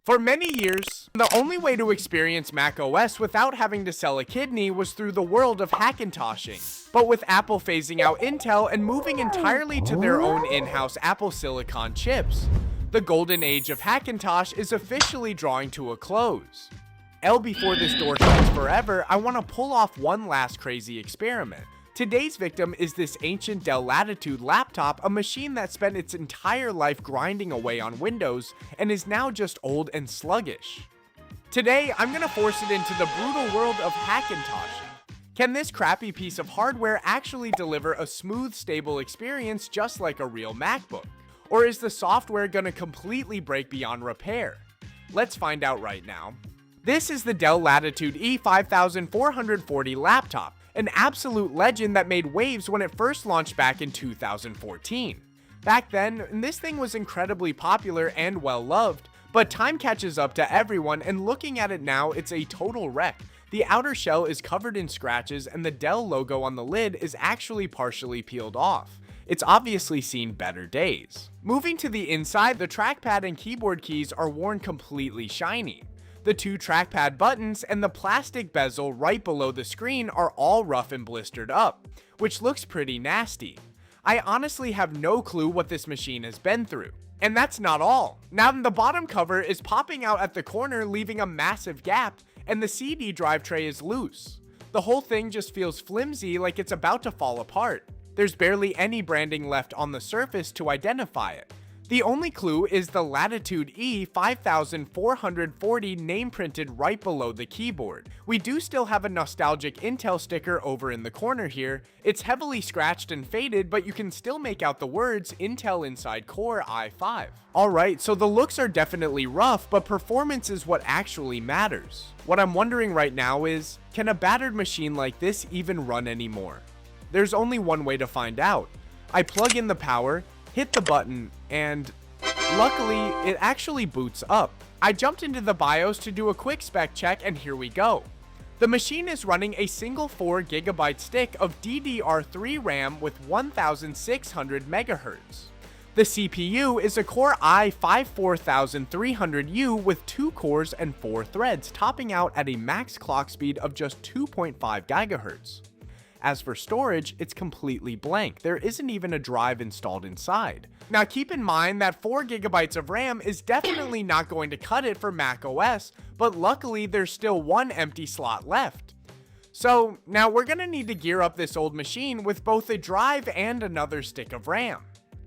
For many years, the only way to experience macOS without having to sell a kidney was through the world of hackintoshing. But with Apple phasing out Intel and moving entirely to their own in-house Apple Silicon chips, the golden age of Hackintosh is officially drawing to a close. Before this door shuts forever, I want to pull off one last crazy experiment. Today's victim is this ancient Dell Latitude laptop, a machine that spent its entire life grinding away on Windows and is now just old and sluggish. Today, I'm gonna force it into the brutal world of Hackintosh. Can this crappy piece of hardware actually deliver a smooth, stable experience just like a real MacBook? Or is the software gonna completely break beyond repair? Let's find out right now. This is the Dell Latitude E5440 laptop, an absolute legend that made waves when it first launched back in 2014. Back then, this thing was incredibly popular and well loved, but time catches up to everyone, and looking at it now, it's a total wreck. The outer shell is covered in scratches and the Dell logo on the lid is actually partially peeled off. It's obviously seen better days. Moving to the inside, the trackpad and keyboard keys are worn completely shiny. The two trackpad buttons and the plastic bezel right below the screen are all rough and blistered up, which looks pretty nasty. I honestly have no clue what this machine has been through. And that's not all. Now the bottom cover is popping out at the corner, leaving a massive gap, and the CD drive tray is loose. The whole thing just feels flimsy, like it's about to fall apart. There's barely any branding left on the surface to identify it. The only clue is the Latitude E5440 name printed right below the keyboard. We do still have a nostalgic Intel sticker over in the corner here. It's heavily scratched and faded, but you can still make out the words Intel Inside Core i5. Alright, so the looks are definitely rough, but performance is what actually matters. What I'm wondering right now is, can a battered machine like this even run anymore? There's only one way to find out. I plug in the power, hit the button, and luckily it actually boots up. I jumped into the BIOS to do a quick spec check, and here we go. The machine is running a single 4GB stick of DDR3 RAM with 1600 MHz. The CPU is a Core i5-4300U with 2 cores and 4 threads, topping out at a max clock speed of just 2.5 GHz. As for storage, it's completely blank. There isn't even a drive installed inside. Now keep in mind that 4GB of RAM is definitely not going to cut it for macOS, but luckily there's still one empty slot left. So now we're gonna need to gear up this old machine with both a drive and another stick of RAM.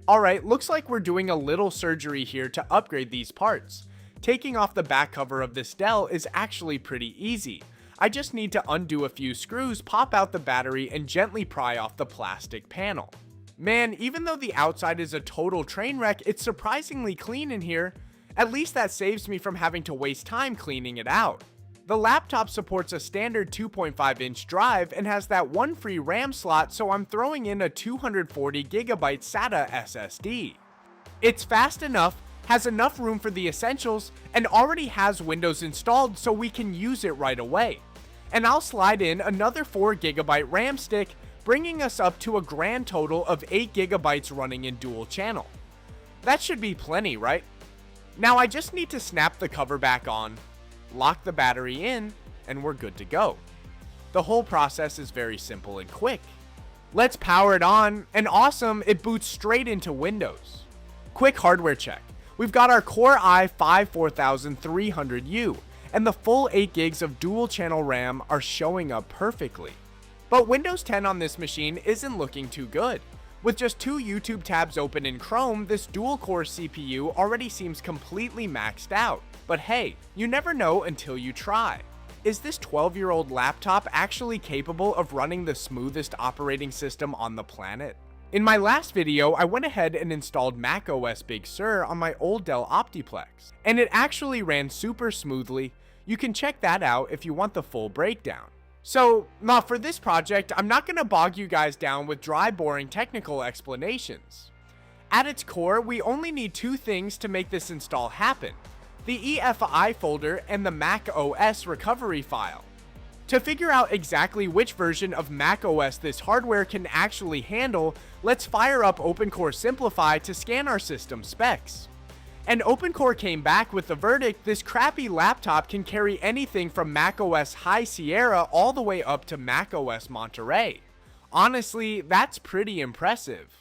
Alright, looks like we're doing a little surgery here to upgrade these parts. Taking off the back cover of this Dell is actually pretty easy. I just need to undo a few screws, pop out the battery, and gently pry off the plastic panel. Man, even though the outside is a total train wreck, it's surprisingly clean in here. At least that saves me from having to waste time cleaning it out. The laptop supports a standard 2.5-inch drive and has that one free RAM slot, so I'm throwing in a 240GB SATA SSD. It's fast enough, has enough room for the essentials, and already has Windows installed, so we can use it right away. And I'll slide in another 4GB RAM stick, bringing us up to a grand total of 8GB running in dual channel. That should be plenty, right? Now I just need to snap the cover back on, lock the battery in, and we're good to go. The whole process is very simple and quick. Let's power it on, and awesome, it boots straight into Windows. Quick hardware check. We've got our Core i5-4300U, and the full 8GB of dual channel RAM are showing up perfectly. But Windows 10 on this machine isn't looking too good. With just 2 YouTube tabs open in Chrome, this dual-core CPU already seems completely maxed out. But hey, you never know until you try. Is this 12-year-old laptop actually capable of running the smoothest operating system on the planet? In my last video, I went ahead and installed macOS Big Sur on my old Dell Optiplex, and it actually ran super smoothly. You can check that out if you want the full breakdown. So, now for this project, I'm not going to bog you guys down with dry, boring technical explanations. At its core, we only need two things to make this install happen: the EFI folder and the macOS recovery file. To figure out exactly which version of macOS this hardware can actually handle, let's fire up OpenCore Simplify to scan our system specs. And OpenCore came back with the verdict: this crappy laptop can carry anything from macOS High Sierra all the way up to macOS Monterey. Honestly, that's pretty impressive.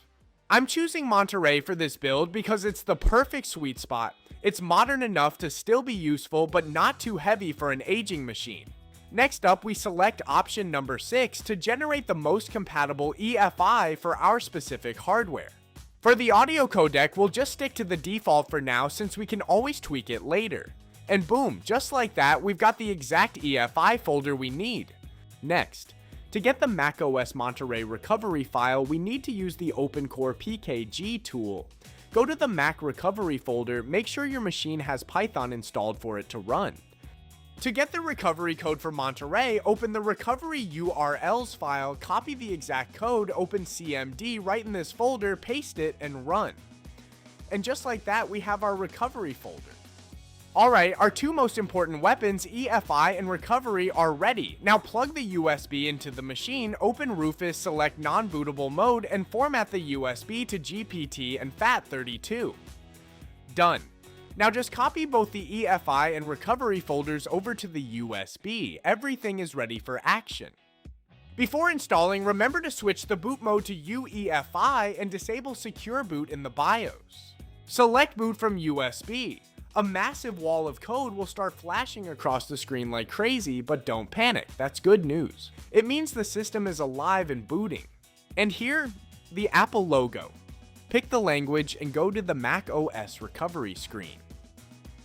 I'm choosing Monterey for this build because it's the perfect sweet spot. It's modern enough to still be useful, but not too heavy for an aging machine. Next up, we select option number 6 to generate the most compatible EFI for our specific hardware. For the audio codec, we'll just stick to the default for now since we can always tweak it later. And boom, just like that, we've got the exact EFI folder we need. Next, to get the macOS Monterey recovery file, we need to use the OpenCore PKG tool. Go to the Mac recovery folder, make sure your machine has Python installed for it to run. To get the recovery code for Monterey, open the recovery URLs file, copy the exact code, open CMD right in this folder, paste it, and run. And just like that, we have our recovery folder. Alright, our two most important weapons, EFI and recovery, are ready. Now plug the USB into the machine, open Rufus, select non-bootable mode, and format the USB to GPT and FAT32. Done. Now just copy both the EFI and recovery folders over to the USB. Everything is ready for action. Before installing, remember to switch the boot mode to UEFI and disable Secure Boot in the BIOS. Select boot from USB. A massive wall of code will start flashing across the screen like crazy, but don't panic, that's good news. It means the system is alive and booting. And here, the Apple logo. Pick the language and go to the macOS recovery screen.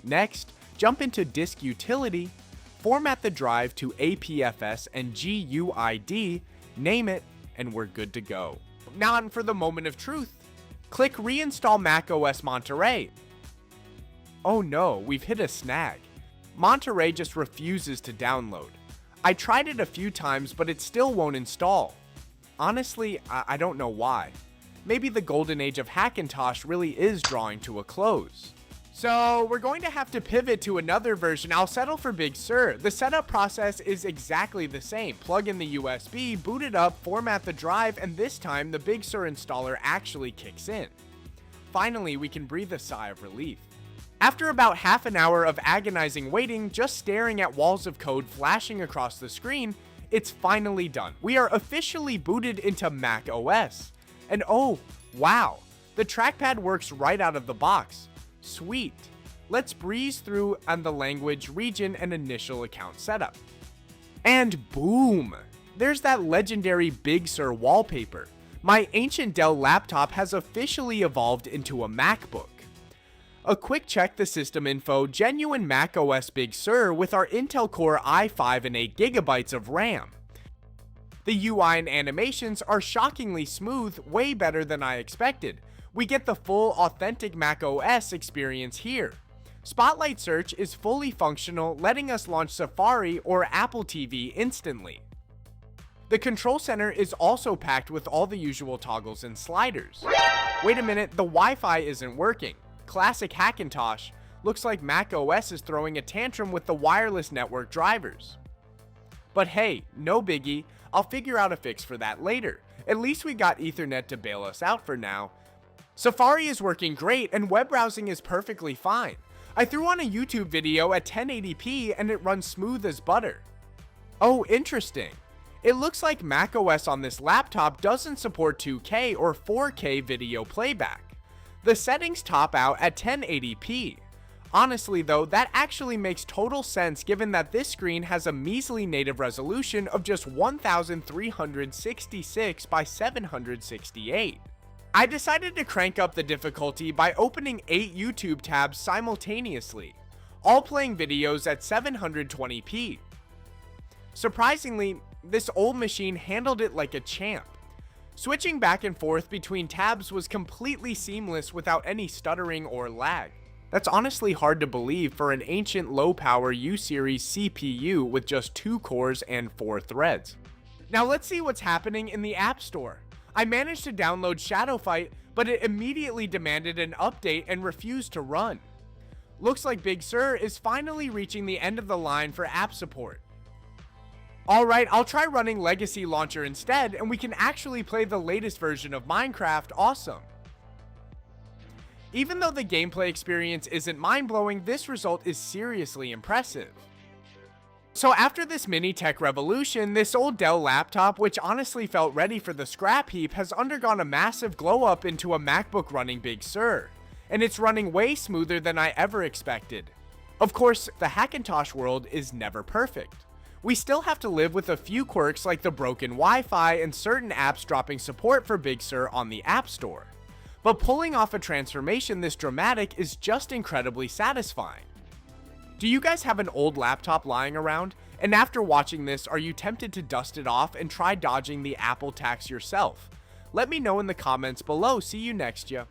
Next, jump into Disk Utility, format the drive to APFS and GUID, name it, and we're good to go. Now on for the moment of truth. Click Reinstall macOS Monterey. Oh no, we've hit a snag. Monterey just refuses to download. I tried it a few times, but it still won't install. Honestly, I don't know why. Maybe the golden age of Hackintosh really is drawing to a close. So we're going to have to pivot to another version. I'll settle for Big Sur. The setup process is exactly the same. Plug in the USB, boot it up, format the drive, and this time the Big Sur installer actually kicks in. Finally, we can breathe a sigh of relief. After about half an hour of agonizing waiting, just staring at walls of code flashing across the screen, it's finally done. We are officially booted into macOS. And oh, wow, the trackpad works right out of the box. Sweet. Let's breeze through on the language, region, and initial account setup. And boom! There's that legendary Big Sur wallpaper. My ancient Dell laptop has officially evolved into a MacBook. A quick check the system info, genuine macOS Big Sur with our Intel Core i5 and 8GB of RAM. The UI and animations are shockingly smooth, way better than I expected. We get the full authentic macOS experience here. Spotlight Search is fully functional, letting us launch Safari or Apple TV instantly. The control center is also packed with all the usual toggles and sliders. Wait a minute, the Wi-Fi isn't working. Classic Hackintosh. Looks like macOS is throwing a tantrum with the wireless network drivers. But hey, no biggie, I'll figure out a fix for that later. At least we got Ethernet to bail us out for now. Safari is working great and web browsing is perfectly fine. I threw on a YouTube video at 1080p and it runs smooth as butter. Oh, interesting. It looks like macOS on this laptop doesn't support 2K or 4K video playback. The settings top out at 1080p. Honestly though, that actually makes total sense given that this screen has a measly native resolution of just 1366 by 768. I decided to crank up the difficulty by opening 8 YouTube tabs simultaneously, all playing videos at 720p. Surprisingly, this old machine handled it like a champ. Switching back and forth between tabs was completely seamless without any stuttering or lag. That's honestly hard to believe for an ancient low-power U-series CPU with just 2 cores and 4 threads. Now let's see what's happening in the App Store. I managed to download Shadow Fight, but it immediately demanded an update and refused to run. Looks like Big Sur is finally reaching the end of the line for app support. Alright, I'll try running Legacy Launcher instead, and we can actually play the latest version of Minecraft. Awesome. Even though the gameplay experience isn't mind-blowing, this result is seriously impressive. So after this mini tech revolution, this old Dell laptop, which honestly felt ready for the scrap heap, has undergone a massive glow up into a MacBook running Big Sur. And it's running way smoother than I ever expected. Of course, the Hackintosh world is never perfect. We still have to live with a few quirks like the broken Wi-Fi and certain apps dropping support for Big Sur on the App Store. But pulling off a transformation this dramatic is just incredibly satisfying. Do you guys have an old laptop lying around? And after watching this, are you tempted to dust it off and try dodging the Apple tax yourself? Let me know in the comments below. See you next ya.